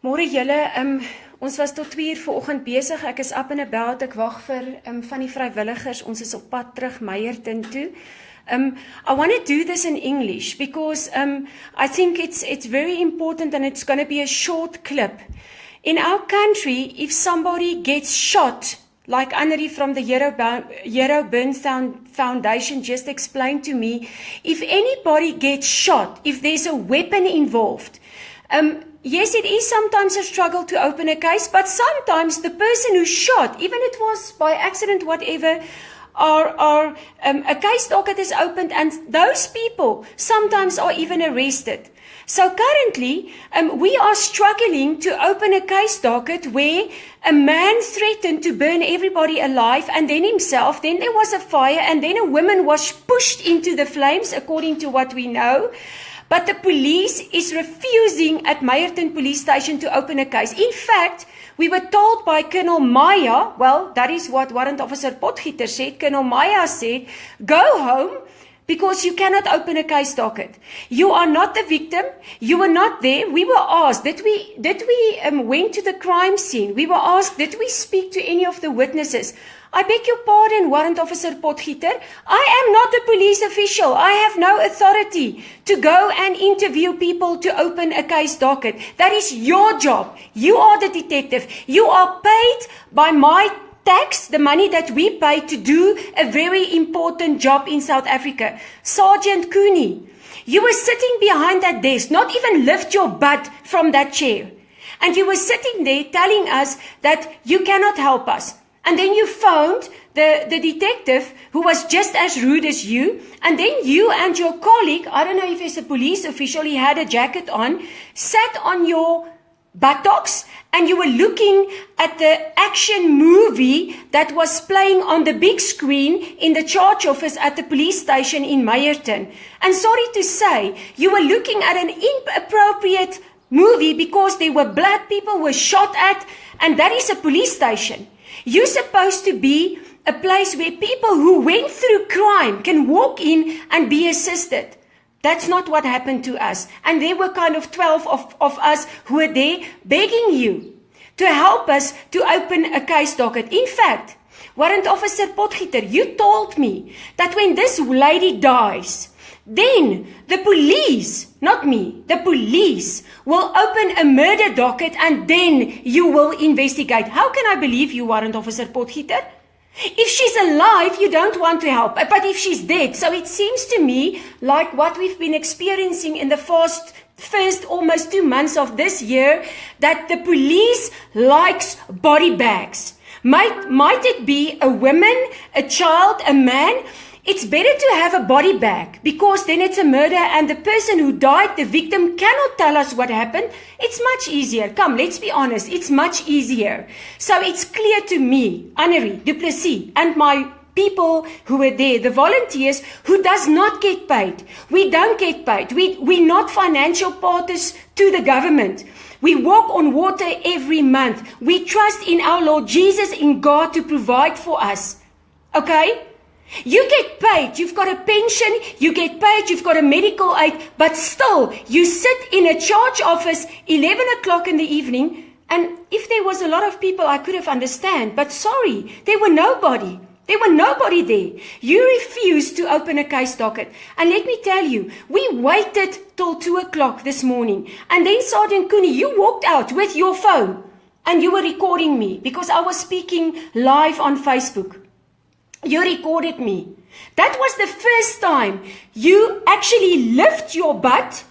Môre julle, ons was tot 2 uur vanoggend besig. Ek is up and about. Ek wag vir van die vrywilligers. Ons is op pad terug Meyerton toe. I want to do this in English because I think it's very important and it's going to be a short clip. In our country, if somebody gets shot, like Annari from the Hero Burn Foundation just explained to me, if anybody gets shot, if there's a weapon involved, yes, it is sometimes a struggle to open a case, but sometimes the person who shot, even it was by accident, whatever, a case docket is opened, and those people sometimes are even arrested. So currently, we are struggling to open a case docket where a man threatened to burn everybody alive and then himself, then there was a fire, and then a woman was pushed into the flames, according to what we know. But the police is refusing at Meyerton Police Station to open a case. In fact, we were told by Colonel Maya, well, that is what Warrant Officer Potgieter said. Colonel Maya said, go home because you cannot open a case docket. You are not the victim. You were not there. We were asked, did we went to the crime scene? We were asked, did we speak to any of the witnesses? I beg your pardon, Warrant Officer Potgieter. I am not a police official. I have no authority to go and interview people to open a case docket. That is your job. You are the detective. You are paid by my tax, the money that we pay to do a very important job in South Africa. Sergeant Cooney, you were sitting behind that desk, not even lift your butt from that chair. And you were sitting there telling us that you cannot help us. And then you phoned the detective who was just as rude as you. And then you and your colleague, I don't know if he's a police official, he had a jacket on, sat on your buttocks and you were looking at the action movie that was playing on the big screen in the charge office at the police station in Meyerton. And sorry to say, you were looking at an inappropriate movie because there were black people were shot at, and that is a police station. You're supposed to be a place where people who went through crime can walk in and be assisted. That's not what happened to us. And there were kind of 12 of us who were there begging you to help us to open a case docket. In fact, Warrant Officer Potgieter, you told me that when this lady dies, then the police, not me, the police will open a murder docket and then you will investigate. How can I believe you, Warrant Officer Potgieter? If she's alive, you don't want to help. But if she's dead, so it seems to me like what we've been experiencing in the first almost 2 months of this year, that the police likes body bags. Might it be a woman, a child, a man? It's better to have a body bag because then it's a murder and the person who died, the victim, cannot tell us what happened. It's much easier. Come, let's be honest. It's much easier. So it's clear to me, Annari Du Plessis, and my people who were there, the volunteers, who does not get paid. We don't get paid. We're not financial partners to the government. We walk on water every month. We trust in our Lord Jesus, in God, to provide for us. Okay? You get paid, you've got a pension, you get paid, you've got a medical aid, but still, you sit in a charge office 11 o'clock in the evening, and if there was a lot of people, I could have understand, but sorry, there were nobody. There were nobody there. You refused to open a case docket. And let me tell you, we waited till 2 o'clock this morning, and then Sergeant Cooney, you walked out with your phone, and you were recording me, because I was speaking live on Facebook. You recorded me. That was the first time you actually lift your butt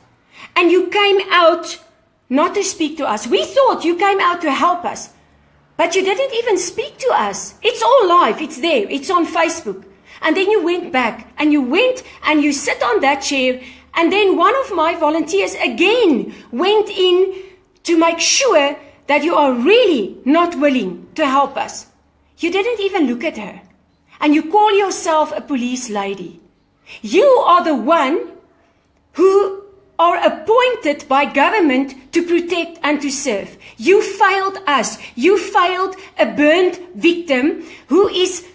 and you came out not to speak to us. We thought you came out to help us, but you didn't even speak to us. It's all live. It's there. It's on Facebook. And then you went back and you went and you sit on that chair. And then one of my volunteers again went in to make sure that you are really not willing to help us. You didn't even look at her. And you call yourself a police lady. You are the one who are appointed by government to protect and to serve. You failed us. You failed a burnt victim who is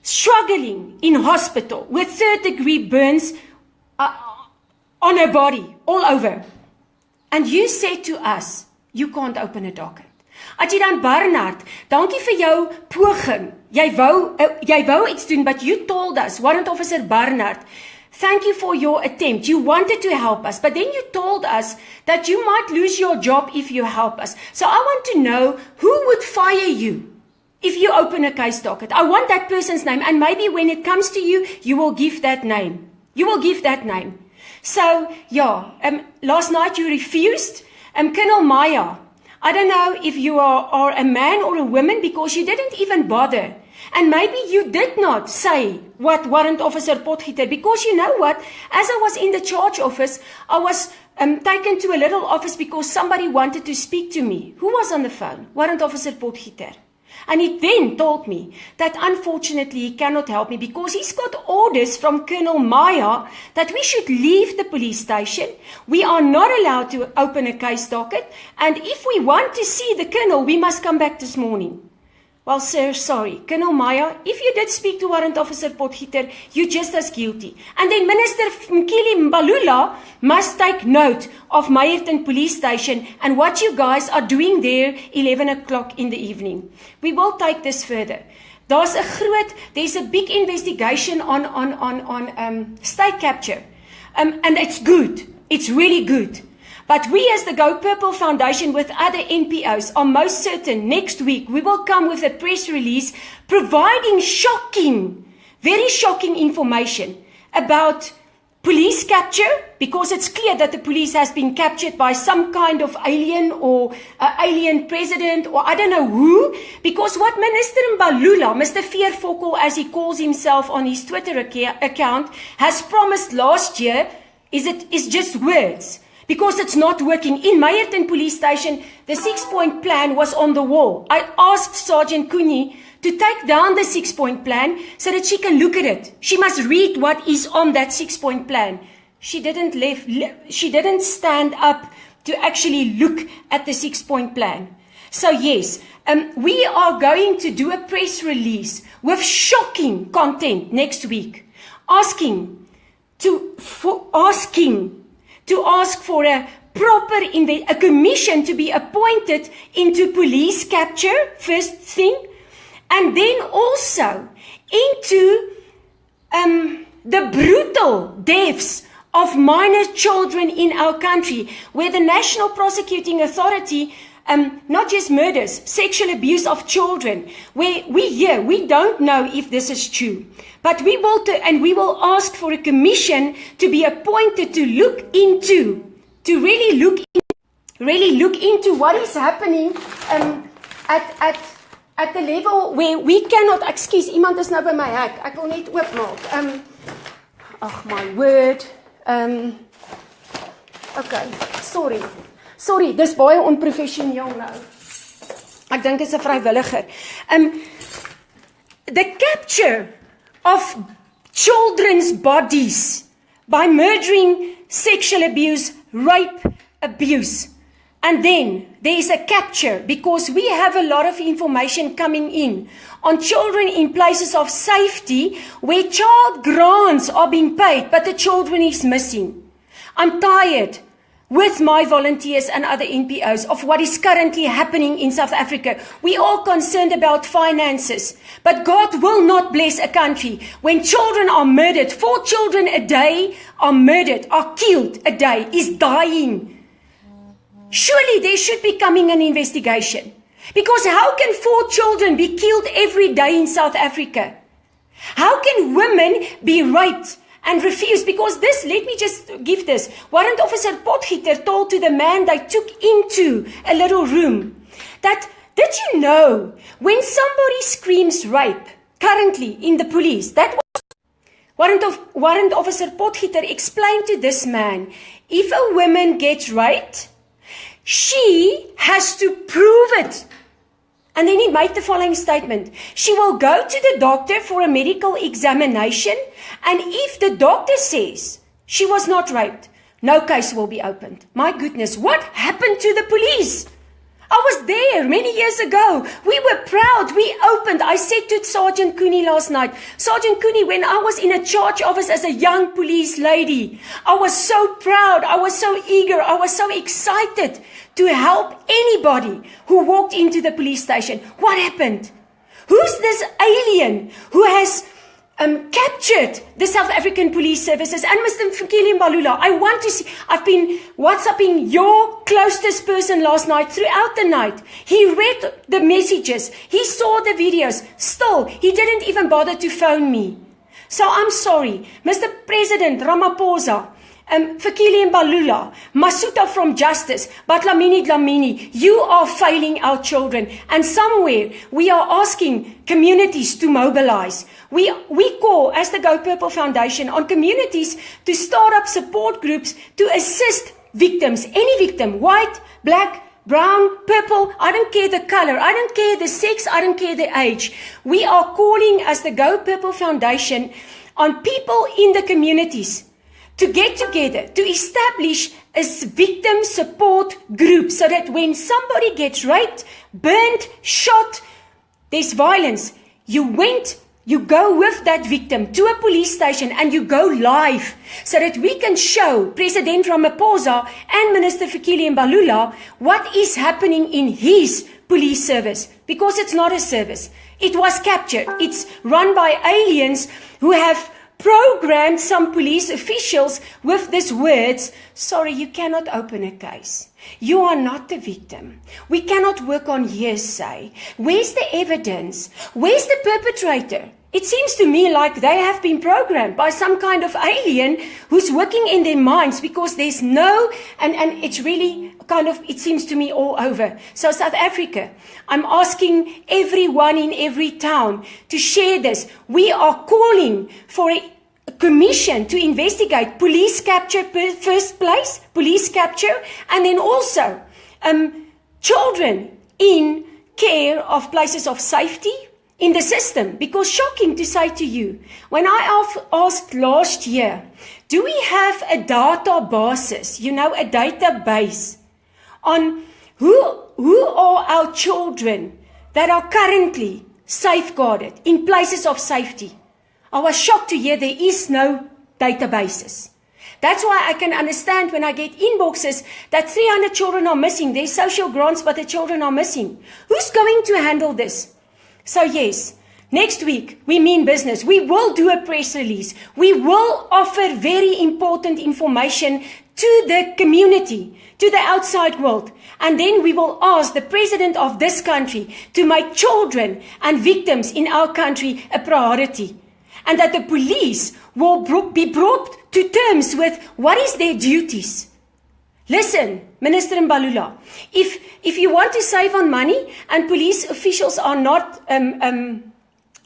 struggling in hospital with 3rd-degree burns on her body, all over. And you said to us, you can't open a docket. Adjutant Barnard, dankie vir jou poging. Jy wou iets doen, but you told us, Warrant Officer Barnard, thank you for your attempt. You wanted to help us, but then you told us that you might lose your job if you help us. So I want to know who would fire you if you open a case docket. I want that person's name, and maybe when it comes to you, you will give that name. You will give that name. So, yeah, last night you refused. Colonel Maya, I don't know if you are a man or a woman because you didn't even bother. And maybe you did not say what Warrant Officer Potgieter, because you know what, as I was in the charge office, I was taken to a little office because somebody wanted to speak to me. Who was on the phone? Warrant Officer Potgieter. And he then told me that unfortunately he cannot help me because he's got orders from Colonel Maya that we should leave the police station. We are not allowed to open a case docket. And if we want to see the Colonel, we must come back this morning. Well, sir, sorry. Colonel Maya, if you did speak to Warrant Officer Potgieter, you're just as guilty. And then Minister Mkili Mbalula must take note of Meyerton Police Station and what you guys are doing there 11 o'clock in the evening. We will take this further. There's a big investigation on state capture. And it's good. It's really good. But we as the Go Purple Foundation with other NPOs are most certain next week we will come with a press release providing shocking, very shocking information about police capture, because it's clear that the police has been captured by some kind of alien or alien president or I don't know who, because what Minister Mbalula, Mr. Veerfokkel as he calls himself on his Twitter account, has promised last year is just words. Because it's not working. In Meyerton Police Station, the 6-point plan was on the wall. I asked Sergeant Cooney to take down the 6-point plan so that she can look at it. She must read what is on that 6-point plan. She didn't stand up to actually look at the 6-point plan. So yes, we are going to do a press release with shocking content next week, asking to ask for a commission to be appointed into police capture, first thing, and then also into the brutal deaths of minor children in our country, where the National Prosecuting Authority, not just murders, sexual abuse of children, where we don't know if this is true. But we will ask for a commission to be appointed to really look into what is happening at the level where we cannot. Excuse, iemand is nou by my hek. Ek wil net oopmaak. Ag my word. Okay, sorry, dis baie onprofessioneel nou. Ek dink dit is 'n vrywilliger. The capture of children's bodies by murdering, sexual abuse, rape, abuse. And then there is a capture because we have a lot of information coming in on children in places of safety where child grants are being paid, but the children is missing. I'm tired with my volunteers and other NPOs of what is currently happening in South Africa. We are concerned about finances, but God will not bless a country when children are murdered. 4 children a day are murdered, are killed a day, is dying. Surely there should be coming an investigation. Because how can 4 children be killed every day in South Africa? How can women be raped and refused? Because this, let me just give this. Warrant Officer Potgieter told to the man they took into a little room that, did you know, when somebody screams rape, currently in the police, that was Warrant Officer Potgieter explained to this man, if a woman gets raped, she has to prove it. And then he made the following statement. She will go to the doctor for a medical examination, and if the doctor says she was not raped, no case will be opened. My goodness, what happened to the police? I was there many years ago. We were proud. We opened. I said to Sergeant Cooney last night, Sergeant Cooney, when I was in a charge office as a young police lady, I was so proud. I was so eager. I was so excited to help anybody who walked into the police station. What happened? Who's this alien who has captured the South African police services? And Mr. Fikile Mbalula, I want to see, I've been WhatsApping your closest person last night, throughout the night. He read the messages. He saw the videos. Still, he didn't even bother to phone me. So I'm sorry, Mr. President Ramaphosa, Fikile Mbalula, Masuta from Justice, but Dlamini, you are failing our children. And somewhere we are asking communities to mobilize. We call, as the Go Purple Foundation, on communities to start up support groups to assist victims. Any victim, white, black, brown, purple, I don't care the color, I don't care the sex, I don't care the age. We are calling, as the Go Purple Foundation, on people in the communities to get together, to establish a victim support group so that when somebody gets raped, burnt, shot, there's violence, you go with that victim to a police station and you go live so that we can show President Ramaphosa and Minister Fikile Mbalula what is happening in his police service. Because it's not a service. It was captured. It's run by aliens who have programmed some police officials with these words, sorry, you cannot open a case. You are not the victim. We cannot work on hearsay. Where's the evidence? Where's the perpetrator? It seems to me like they have been programmed by some kind of alien who's working in their minds, because there's no, and it's really kind of, it seems to me, all over. So South Africa, I'm asking everyone in every town to share this. We are calling for a commission to investigate police capture first place, police capture, and then also children in care of places of safety in the system. Because shocking to say to you, when I asked last year, do we have a databasis, a database on who are our children that are currently safeguarded in places of safety? I was shocked to hear there is no databases. That's why I can understand when I get inboxes that 300 children are missing. There's social grants, but the children are missing. Who's going to handle this? So yes, next week we mean business. We will do a press release. We will offer very important information to the community, to the outside world. And then we will ask the president of this country to make children and victims in our country a priority. And that the police will be brought to terms with what is their duties. Listen, Minister Mbalula, if you want to save on money and police officials are not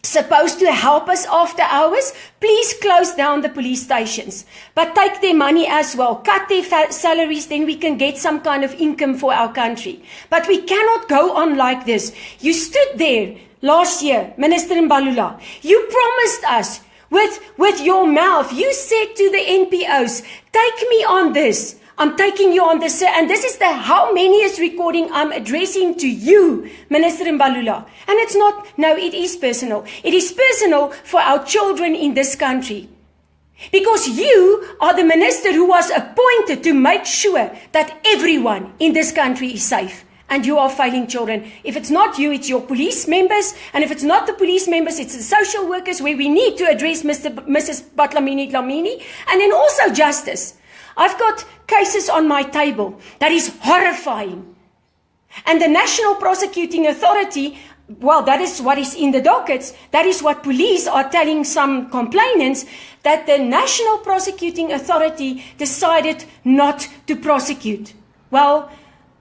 supposed to help us after hours, please close down the police stations. But take their money as well. Cut their salaries, then we can get some kind of income for our country. But we cannot go on like this. You stood there last year, Minister Mbalula. You promised us with your mouth. You said to the NPOs, take me on this. I'm taking you on this, and this is the how manyest recording I'm addressing to you, Minister Mbalula. And it's not, no, it is personal. It is personal for our children in this country. Because you are the minister who was appointed to make sure that everyone in this country is safe. And you are failing children. If it's not you, it's your police members. And if it's not the police members, it's the social workers, where we need to address Mrs. Dlamini. And then also justice. I've got cases on my table that is horrifying. And the National Prosecuting Authority, well, that is what is in the dockets. That is what police are telling some complainants, that the National Prosecuting Authority decided not to prosecute. Well,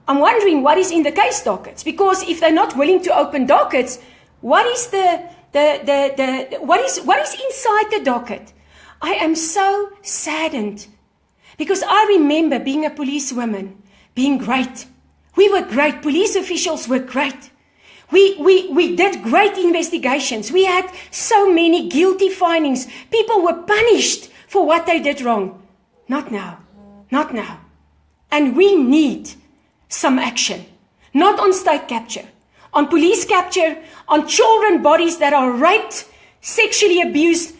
I'm wondering what is in the case dockets, because if they're not willing to open dockets, what is what is inside the docket? I am so saddened. Because I remember being a policewoman, being great. We were great. Police officials were great. We did great investigations. We had so many guilty findings. People were punished for what they did wrong. Not now. Not now. And we need some action. not on state capture, on police capture, on children bodies that are raped, sexually abused,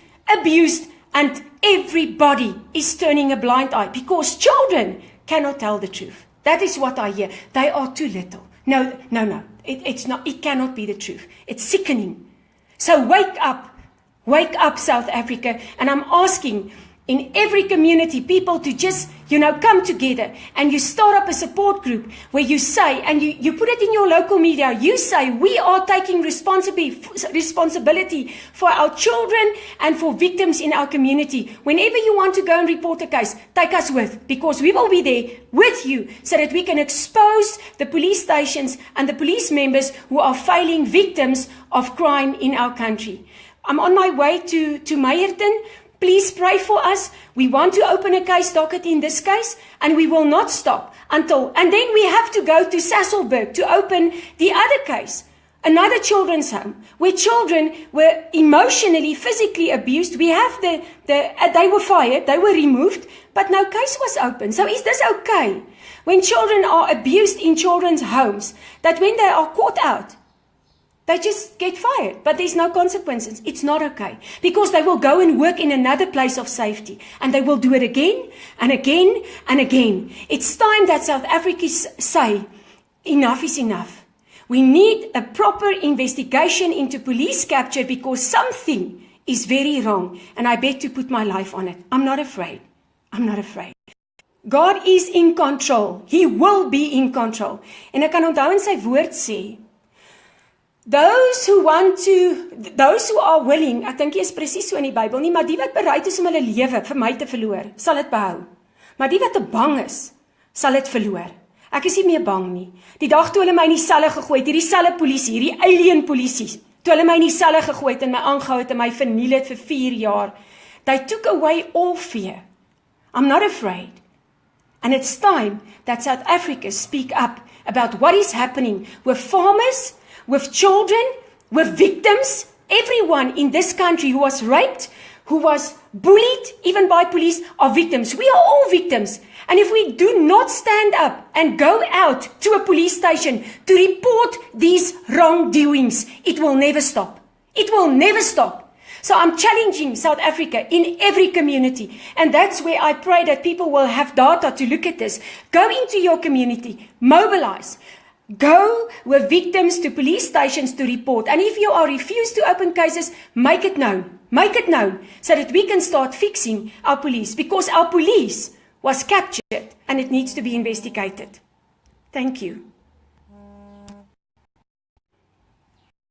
and everybody is turning a blind eye because children cannot tell the truth. That is what I hear. They are too little. No. It's not. It cannot be the truth. It's sickening. So wake up, South Africa. And I'm asking in every community people to just, come together and you start up a support group where you say, and you put it in your local media, you say, we are taking responsibility for our children and for victims in our community. Whenever you want to go and report a case, take us with, because we will be there with you so that we can expose the police stations and the police members who are failing victims of crime in our country. I'm on my way to Meyerton. Please pray for us. We want to open a case docket in this case, and we will not stop until, and then we have to go to Sasolburg to open the other case, another children's home, where children were emotionally, physically abused. We have they were fired, they were removed, but no case was opened. So is this okay? When children are abused in children's homes, that when they are caught out, they just get fired, but there's no consequences. It's not okay, because they will go and work in another place of safety, and they will do it again and again and again. It's time that South Africans say, enough is enough. We need a proper investigation into police capture because something is very wrong, and I bet to put my life on it. I'm not afraid. I'm not afraid. God is in control. He will be in control. En ek kan onthou in sy woord sê, those who are willing, ek dink jy is presies so in die Bybel nie, maar die wat bereid is om hulle lewe vir my te verloor, sal dit behou. Maar die wat te bang is, sal dit verloor. Ek is nie meer bang nie. Die dag toe hulle my in die selle gegooi het, hierdie selle polisie, hierdie alien polisie, toe hulle my in die selle gegooi het en my aangehou het en my verniel het vir 4 jaar, they took away all fear. I'm not afraid. And it's time that South Africa speak up about what is happening with farmers, with children, with victims, everyone in this country who was raped, who was bullied, even by police, are victims. We are all victims. And if we do not stand up and go out to a police station to report these wrongdoings, it will never stop. It will never stop. So I'm challenging South Africa in every community. And that's where I pray that people will have data to look at this. Go into your community, mobilize. Go with victims to police stations to report. And if you are refused to open cases, make it known. Make it known so that we can start fixing our police, because our police was captured and it needs to be investigated. Thank you.